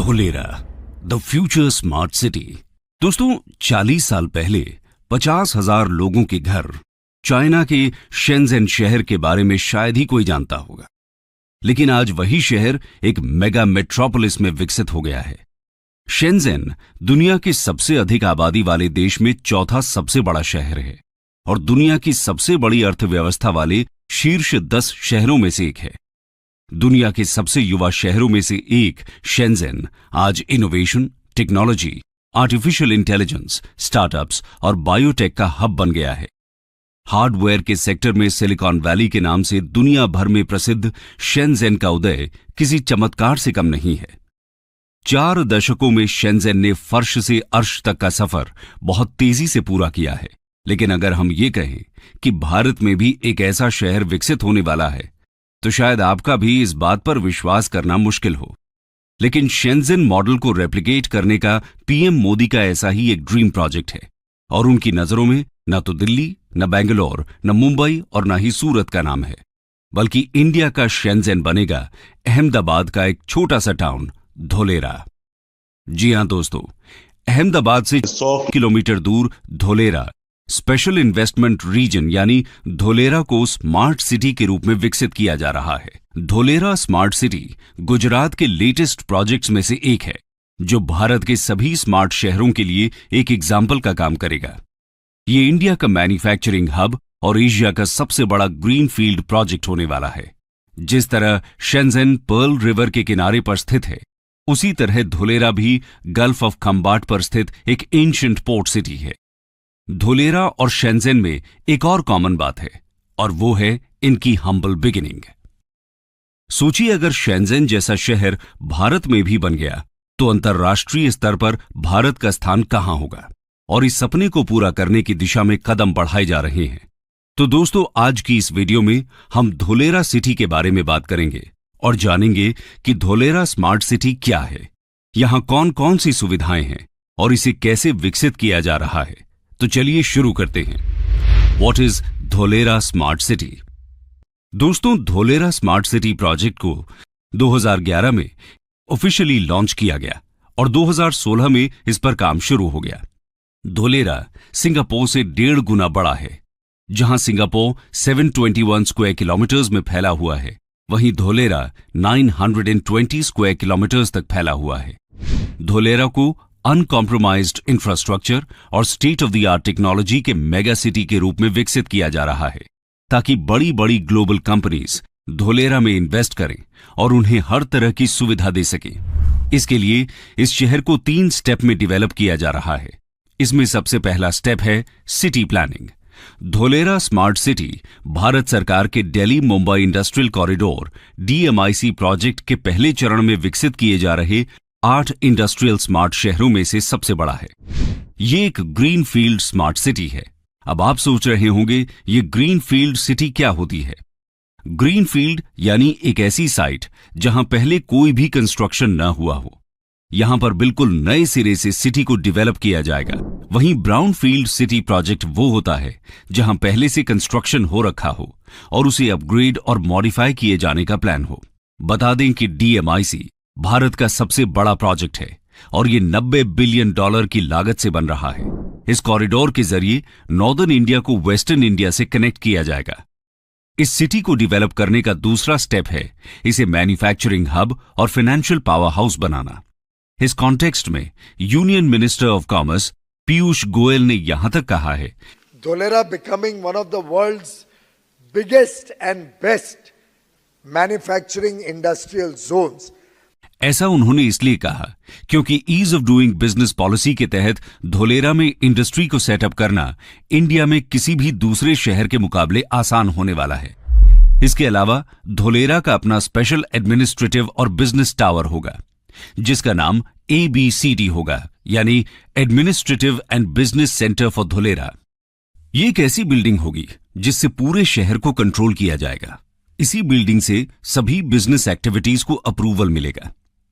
Dholera the future smart city. दोस्तों 40 साल पहले 50,000 लोगों के घर चाइना के शेंज़ेन शहर के बारे में शायद ही कोई जानता होगा, लेकिन आज वही शहर एक मेगा मेट्रोपोलिस में विकसित हो गया है। शेंज़ेन दुनिया के सबसे अधिक आबादी वाले देश में चौथा सबसे बड़ा शहर है और दुनिया की सबसे बड़ी अर्थव्यवस्था वाले शीर्ष 10 शहरों में से एक है। दुनिया के सबसे युवा शहरों में से एक शेंज़ेन आज innovation, technology, artificial intelligence, startups और बायोटेक का हब बन गया है। हार्डवेयर के सेक्टर में सिलिकॉन वैली के नाम से दुनिया भर में प्रसिद्ध शेंज़ेन का उदय किसी चमत्कार से कम नहीं है। 4 दशकों में शेंज़ेन ने फर्श से अर्श तक का सफर बहुत तेजी से पूरा किया है। लेकिन अगर हम ये कहें कि भारत में भी एक ऐसा शहर विकसित होने वाला है, तो शायद आपका भी इस बात पर विश्वास करना मुश्किल हो। लेकिन शेंज़ेन मॉडल को रेप्लिकेट करने का पीएम मोदी का ऐसा ही एक ड्रीम प्रोजेक्ट है और उनकी नजरों में न तो दिल्ली, न बेंगलोर, न मुंबई और न ही सूरत का नाम है, बल्कि इंडिया का शेंज़ेन बनेगा अहमदाबाद का एक छोटा सा टाउन धोलेरा। जी हां दोस्तों, अहमदाबाद से 100 किलोमीटर दूर धोलेरा स्पेशल इन्वेस्टमेंट रीजन यानी धोलेरा को स्मार्ट सिटी के रूप में विकसित किया जा रहा है। धोलेरा स्मार्ट सिटी गुजरात के लेटेस्ट प्रोजेक्ट्स में से एक है, जो भारत के सभी स्मार्ट शहरों के लिए एक एग्जाम्पल का काम करेगा। ये इंडिया का मैन्युफैक्चरिंग हब और एशिया का सबसे बड़ा ग्रीन फील्ड प्रोजेक्ट होने वाला है। जिस तरह शेंज़ेन पर्ल रिवर के किनारे पर स्थित है, उसी तरह धोलेरा भी गल्फ ऑफ खंबाट पर स्थित एक एंशिएंट पोर्ट सिटी है। धोलेरा और शेंज़ेन में एक और कॉमन बात है और वो है इनकी हम्बल बिगिनिंग। सोचिए, अगर शेंज़ेन जैसा शहर भारत में भी बन गया तो अंतर्राष्ट्रीय स्तर पर भारत का स्थान कहां होगा, और इस सपने को पूरा करने की दिशा में कदम बढ़ाए जा रहे हैं। तो दोस्तों, आज की इस वीडियो में हम धोलेरा सिटी के बारे में बात करेंगे और जानेंगे कि धोलेरा स्मार्ट सिटी क्या है, यहां कौन कौन सी सुविधाएं हैं और इसे कैसे विकसित किया जा रहा है। तो चलिए शुरू करते हैं। What is Dholera smart city? दोस्तों, धोलेरा स्मार्ट सिटी प्रोजेक्ट को 2011 में ऑफिशियली लॉन्च किया गया और 2016 में इस पर काम शुरू हो गया। धोलेरा सिंगापुर से 1.5 गुना बड़ा है। जहां सिंगापुर 721 स्क्वायर किलोमीटर्स में फैला हुआ है, वहीं धोलेरा 920 स्क्वायर किलोमीटर्स तक फैला हुआ है। धोलेरा को अनकॉम्प्रोमाइज्ड इंफ्रास्ट्रक्चर और state of the art technology के मेगा सिटी के रूप में विकसित किया जा रहा है, ताकि बड़ी बड़ी ग्लोबल कंपनीज धोलेरा में इन्वेस्ट करें और उन्हें हर तरह की सुविधा दे सकें। इसके लिए इस शहर को 3 स्टेप में डेवलप किया जा रहा है। इसमें सबसे पहला स्टेप है city planning. Dholera smart city Bharat सरकार के Delhi Mumbai industrial corridor DMIC project के पहले चरण में विकसित किए जा रहे 8 इंडस्ट्रियल स्मार्ट शहरों में से सबसे बड़ा है। ये एक ग्रीन फील्ड स्मार्ट सिटी है। अब आप सोच रहे होंगे, ये ग्रीन फील्ड सिटी क्या होती है? ग्रीन फील्ड यानी एक ऐसी साइट जहां पहले कोई भी कंस्ट्रक्शन न हुआ हो। यहां पर बिल्कुल नए सिरे से सिटी को डेवलप किया जाएगा। वहीं ब्राउन फील्ड सिटी प्रोजेक्ट वो होता है जहां पहले से कंस्ट्रक्शन हो रखा हो और उसे अपग्रेड और मॉडिफाई किए जाने का प्लान हो। बता दें कि DMIC भारत का सबसे बड़ा प्रोजेक्ट है और ये $90 बिलियन की लागत से बन रहा है। इस कॉरिडोर के जरिए नॉर्दर्न इंडिया को वेस्टर्न इंडिया से कनेक्ट किया जाएगा। इस सिटी को डेवलप करने का दूसरा स्टेप है इसे मैन्युफैक्चरिंग हब और फाइनेंशियल पावर हाउस बनाना। इस कॉन्टेक्स्ट में union minister of commerce Piyush Goyal ने यहां तक कहा है, Dholera becoming one of the world's biggest and best manufacturing industrial zones. ऐसा उन्होंने इसलिए कहा क्योंकि ease of doing business policy के तहत धोलेरा में इंडस्ट्री को सेटअप करना इंडिया में किसी भी दूसरे शहर के मुकाबले आसान होने वाला है। इसके अलावा धोलेरा का अपना स्पेशल एडमिनिस्ट्रेटिव और बिजनेस टावर होगा, जिसका नाम ABCD होगा, यानी administrative and business centre for Dholera. ये एक ऐसी बिल्डिंग होगी जिससे पूरे शहर को कंट्रोल किया जाएगा। इसी बिल्डिंग से सभी बिजनेस एक्टिविटीज को अप्रूवल मिलेगा।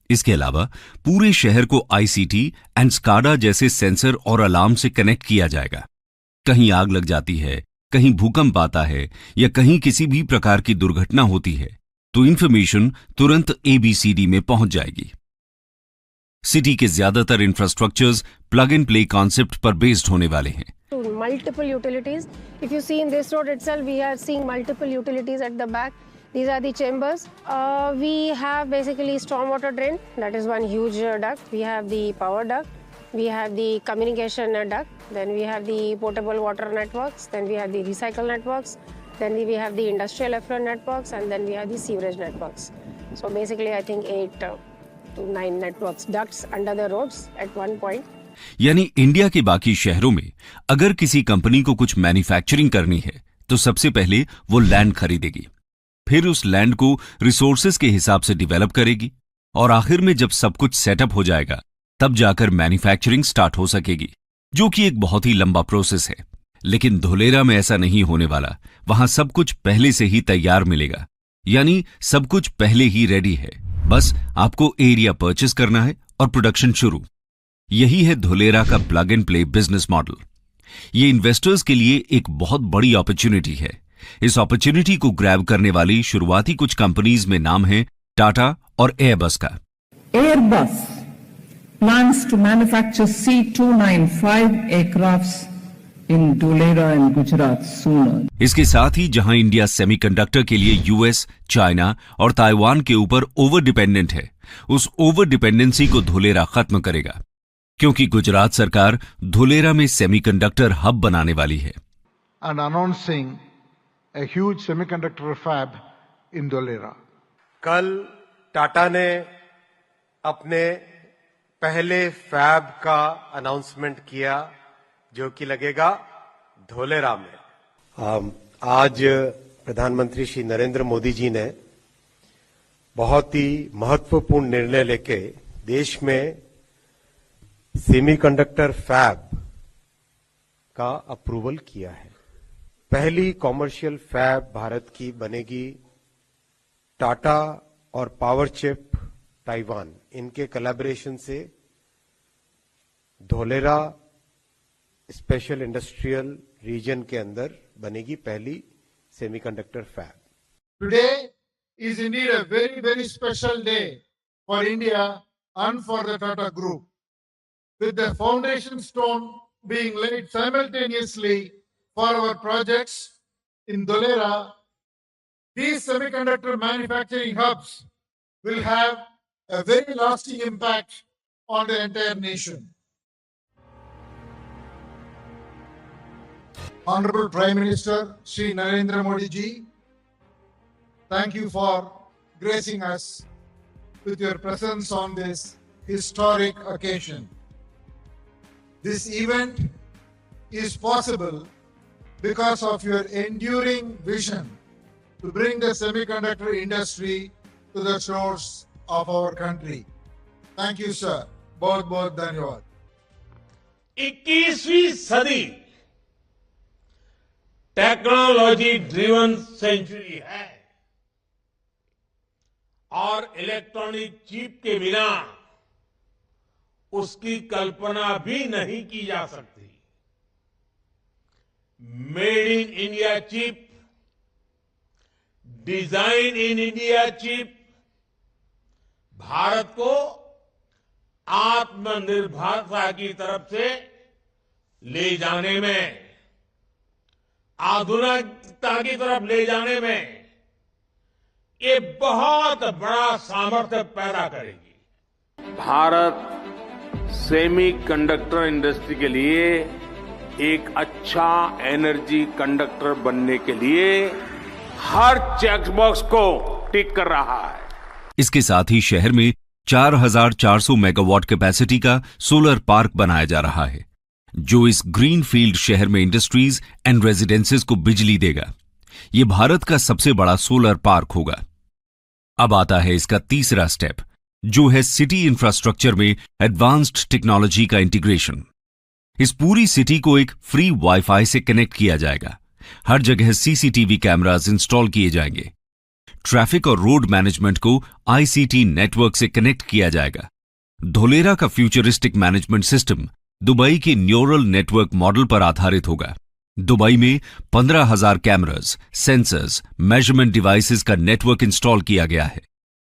इसके अलावा पूरे शहर को ICT एंड SCADA जैसे सेंसर और अलार्म से कनेक्ट किया जाएगा। कहीं आग लग जाती है, कहीं भूकंप आता है या कहीं किसी भी प्रकार की दुर्घटना होती है, तो इंफॉर्मेशन तुरंत ABCD में पहुंच जाएगी। सिटी के ज्यादातर infrastructures plug and play concept पर बेस्ड होने वाले हैं। Multiple utilities. If you see in this road itself, we are seeing multiple utilities at the back. These are the chambers. We have basically stormwater drain. That is one huge duct. We have the power duct. We have the communication duct. Then we have the potable water networks. Then we have the recycle networks. Then we have the industrial effluent networks. And then we have the sewerage networks. So basically, I think 8 to 9 networks, ducts under the roads at one point. यानी India के बाकी शहरों में अगर किसी company को कुछ manufacturing करनी है तो सबसे पहले वो लैंड खरीदेगी, फिर उस लैंड को रिसोर्सेज के हिसाब से डेवलप करेगी और आखिर में जब सब कुछ सेटअप हो जाएगा तब जाकर मैन्युफैक्चरिंग स्टार्ट हो सकेगी, जो कि एक बहुत ही लंबा प्रोसेस है। लेकिन धोलेरा में ऐसा नहीं होने वाला। वहां सब कुछ पहले से ही तैयार मिलेगा, यानी सब कुछ पहले ही रेडी है, बस आपको एरिया परचेस करना है और प्रोडक्शन शुरू। यही है धोलेरा का plug and play business model. ये इन्वेस्टर्स के लिए एक बहुत बड़ी अपॉर्चुनिटी है। इस अपॉर्चुनिटी को ग्रैब करने वाली शुरुआती कुछ कंपनीज में नाम है टाटा और एयरबस का। Airbus plans to manufacture C295 aircrafts in Dholera and Gujarat sooner. इसके साथ ही जहां इंडिया सेमीकंडक्टर के लिए यूएस, चाइना और ताइवान के ऊपर ओवर डिपेंडेंट है, उस ओवर डिपेंडेंसी को धोलेरा खत्म करेगा, क्योंकि गुजरात सरकार धोलेरा में सेमीकंडक्टर हब बनाने वाली है। And announcing a huge semiconductor fab in Dholera. कल टाटा ने अपने पहले फैब का अनाउंसमेंट किया जो कि लगेगा धोलेरा में। आज प्रधानमंत्री श्री नरेंद्र मोदी जी ने बहुत ही महत्वपूर्ण निर्णय लेके देश में सेमीकंडक्टर फैब का अप्रूवल किया है। पहली कॉमर्शियल फैब भारत की बनेगी टाटा और पावर चिप ताइवान, इनके कोलैबोरेशन से धोलेरा स्पेशल इंडस्ट्रियल रीजन के अंदर बनेगी पहली semiconductor fab. Today is indeed a very, very special day for India and for the Tata Group. With the foundation stone being laid simultaneously for our projects in Dholera, these semiconductor manufacturing hubs will have a very lasting impact on the entire nation. Honorable Prime Minister Shri Narendra Modi ji, thank you for gracing us with your presence on this historic occasion. This event is possible because of your enduring vision to bring the semiconductor industry to the shores of our country. Thank you, sir. बहुत बहुत धन्यवाद। 21वीं सदी technology driven century है और electronic chip के बिना उसकी कल्पना भी नहीं की जा सकती। Made in India chip, design in India chip Bharat को आत्मनिर्भरता की तरफ से ले जाने में, आधुनिकता की तरफ ले जाने में ये बहुत बड़ा सामर्थ्य पैदा करेगी। भारत सेमीकंडक्टर इंडस्ट्री के लिए एक अच्छा एनर्जी कंडक्टर बनने के लिए हर चेकबॉक्स को टिक कर रहा है। इसके साथ ही शहर में 4,400 मेगावाट कैपेसिटी का सोलर पार्क बनाया जा रहा है, जो इस ग्रीन फील्ड शहर में इंडस्ट्रीज एंड रेजिडेंसेस को बिजली देगा। ये भारत का सबसे बड़ा सोलर पार्क होगा। अब आता है इसका तीसरा स्टेप, जो है सिटी इंफ्रास्ट्रक्चर में एडवांस्ड टेक्नोलॉजी का इंटीग्रेशन। इस पूरी सिटी को एक फ्री वाईफाई से कनेक्ट किया जाएगा। हर जगह सीसीटीवी कैमरास इंस्टॉल किए जाएंगे। ट्रैफिक और रोड मैनेजमेंट को आईसीटी नेटवर्क से कनेक्ट किया जाएगा। धोलेरा का फ्यूचरिस्टिक मैनेजमेंट सिस्टम दुबई के न्यूरल नेटवर्क मॉडल पर आधारित होगा। दुबई में 15,000 कैमरास, सेंसर्स, मेजरमेंट डिवाइसेस का नेटवर्क इंस्टॉल किया गया है।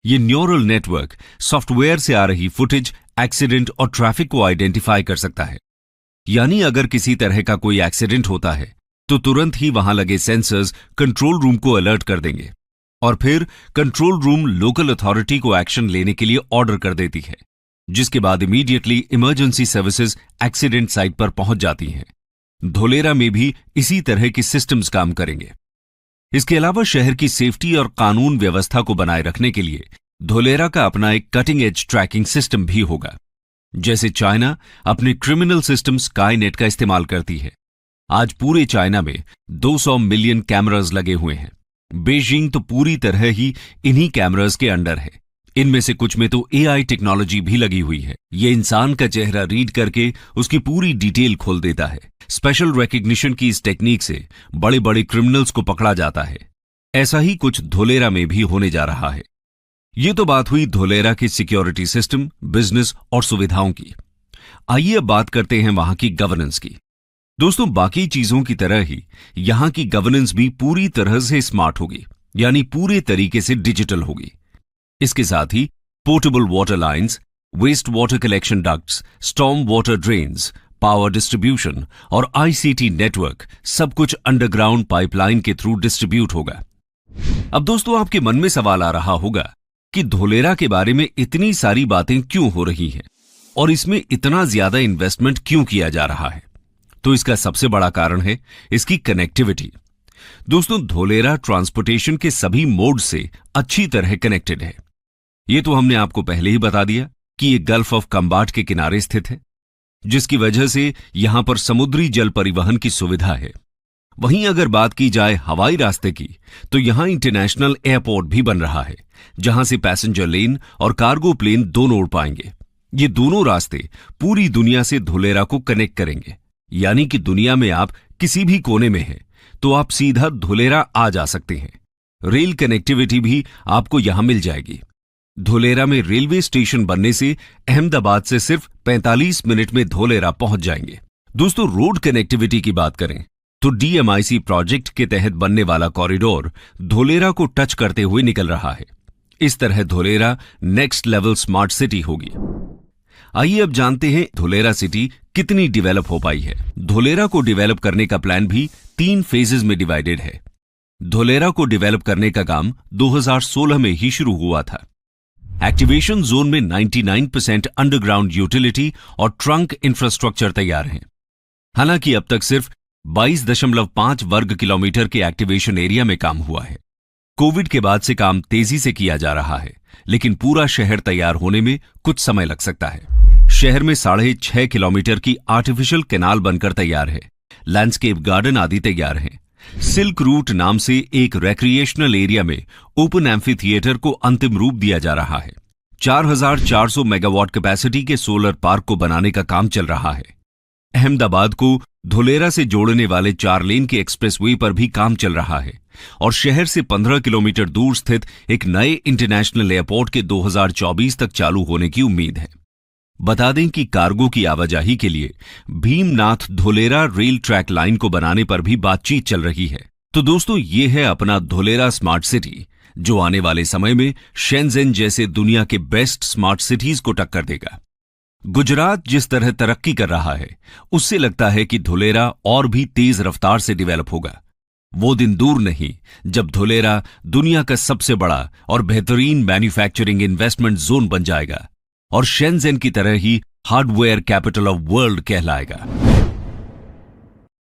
ये न्यूरल नेटवर्क सॉफ्टवेयर से आ रही फुटेज, एक्सीडेंट और ट्रैफिक को आइडेंटिफाई कर सकता है। यानी अगर किसी तरह का कोई एक्सीडेंट होता है तो तुरंत ही वहां लगे सेंसर्स कंट्रोल रूम को अलर्ट कर देंगे और फिर कंट्रोल रूम लोकल अथॉरिटी को एक्शन लेने के लिए ऑर्डर कर देती है, जिसके बाद immediately emergency services accident site पर पहुंच जाती हैं। धोलेरा में भी इसी तरह के सिस्टम्स काम करेंगे। इसके अलावा शहर की सेफ्टी और कानून व्यवस्था को बनाए रखने के लिए धोलेरा का अपना एक कटिंग एज ट्रैकिंग सिस्टम भी होगा। जैसे चाइना अपने क्रिमिनल सिस्टम स्काईनेट का इस्तेमाल करती है। आज पूरे चाइना में 200 मिलियन कैमरास लगे हुए हैं। बीजिंग तो पूरी तरह ही इन्हीं कैमरास के अंडर है। इनमें से कुछ में तो एआई टेक्नोलॉजी भी लगी हुई है। ये इंसान का चेहरा रीड करके उसकी पूरी डिटेल खोल देता है। स्पेशल रिकग्निशन की इस टेक्निक से बड़े बड़े क्रिमिनल्स को पकड़ा जाता है। ऐसा ही कुछ धोलेरा में भी होने जा रहा है। ये तो बात हुई धोलेरा की सिक्योरिटी सिस्टम, बिजनेस और सुविधाओं की। आइए अब बात करते हैं वहां की गवर्नेंस की। दोस्तों, बाकी चीजों की तरह ही यहां की गवर्नेंस भी पूरी तरह से स्मार्ट होगी, यानी पूरे तरीके से डिजिटल होगी। इसके साथ ही portable water lines, waste water collection ducts, storm water drains, power distribution और आईसीटी नेटवर्क सब कुछ अंडरग्राउंड पाइपलाइन के थ्रू डिस्ट्रीब्यूट होगा। अब दोस्तों, आपके मन में सवाल आ रहा होगा कि धोलेरा के बारे में इतनी सारी बातें क्यों हो रही हैं और इसमें इतना ज्यादा इन्वेस्टमेंट क्यों किया जा रहा है। तो इसका सबसे बड़ा कारण है इसकी कनेक्टिविटी। दोस्तों, धोलेरा ट्रांसपोर्टेशन के सभी मोड से अच्छी तरह कनेक्टेड है। यह तो हमने आपको पहले ही बता दिया कि यह गल्फ ऑफ कंबाट के किनारे स्थित है, जिसकी वजह से यहां पर समुद्री जल परिवहन की सुविधा है। वहीं अगर बात की जाए हवाई रास्ते की, तो यहां इंटरनेशनल एयरपोर्ट भी बन रहा है, जहां से पैसेंजर लेन और कार्गो प्लेन दोनों उड़ पाएंगे। ये दोनों रास्ते पूरी दुनिया से धोलेरा को कनेक्ट करेंगे, यानी कि दुनिया में आप किसी भी कोने में हैं तो आप सीधा धोलेरा आ जा सकते हैं। रेल कनेक्टिविटी भी आपको यहां मिल जाएगी। धोलेरा में रेलवे स्टेशन बनने से अहमदाबाद से सिर्फ 45 मिनट में धोलेरा पहुंच जाएंगे। दोस्तों, रोड कनेक्टिविटी की बात करें तो डीएमआईसी प्रोजेक्ट के तहत बनने वाला कॉरिडोर धोलेरा को टच करते हुए निकल रहा है। इस तरह Dholera next level smart city होगी। आइए अब जानते हैं धोलेरा सिटी कितनी डेवलप हो पाई है। धोलेरा को डेवलप करने का प्लान भी 3 फेजेस में डिवाइडेड है। धोलेरा को डेवलप करने का काम 2016 में ही शुरू हुआ था। एक्टिवेशन जोन में 99% अंडरग्राउंड यूटिलिटी और ट्रंक इंफ्रास्ट्रक्चर तैयार हैं। हालांकि अब तक सिर्फ 22.5 वर्ग किलोमीटर के एक्टिवेशन एरिया में काम हुआ है। कोविड के बाद से काम तेजी से किया जा रहा है, लेकिन पूरा शहर तैयार होने में कुछ समय लग सकता है। शहर में 6.5 किलोमीटर की आर्टिफिशियल कैनाल बनकर तैयार है। लैंडस्केप गार्डन आदि तैयार हैं। सिल्क रूट नाम से एक रिक्रिएशनल एरिया में ओपन एम्फी थिएटर को अंतिम रूप दिया जा रहा है। 4400 मेगावाट कैपेसिटी के सोलर पार्क को बनाने का काम चल रहा है। अहमदाबाद को धोलेरा से जोड़ने वाले 4 लेन के एक्सप्रेसवे पर भी काम चल रहा है और शहर से 15 किलोमीटर दूर स्थित एक नए इंटरनेशनल एयरपोर्ट के 2024 तक चालू होने की उम्मीद है। बता दें कि कार्गो की आवाजाही के लिए Bhimnath Dholera rail track line को बनाने पर भी बातचीत चल रही है। तो दोस्तों, ये है अपना धोलेरा स्मार्ट सिटी, जो आने वाले समय में शेंजेन जैसे दुनिया के बेस्ट स्मार्ट सिटीज को टक्कर देगा। गुजरात जिस तरह तरक्की कर रहा है, उससे लगता है कि धोलेरा और भी तेज रफ्तार से डेवलप होगा। वो दिन दूर नहीं जब धोलेरा दुनिया का सबसे बड़ा और बेहतरीन मैन्युफैक्चरिंग इन्वेस्टमेंट जोन बन जाएगा और शेंजेन की तरह ही हार्डवेयर कैपिटल ऑफ वर्ल्ड कहलाएगा।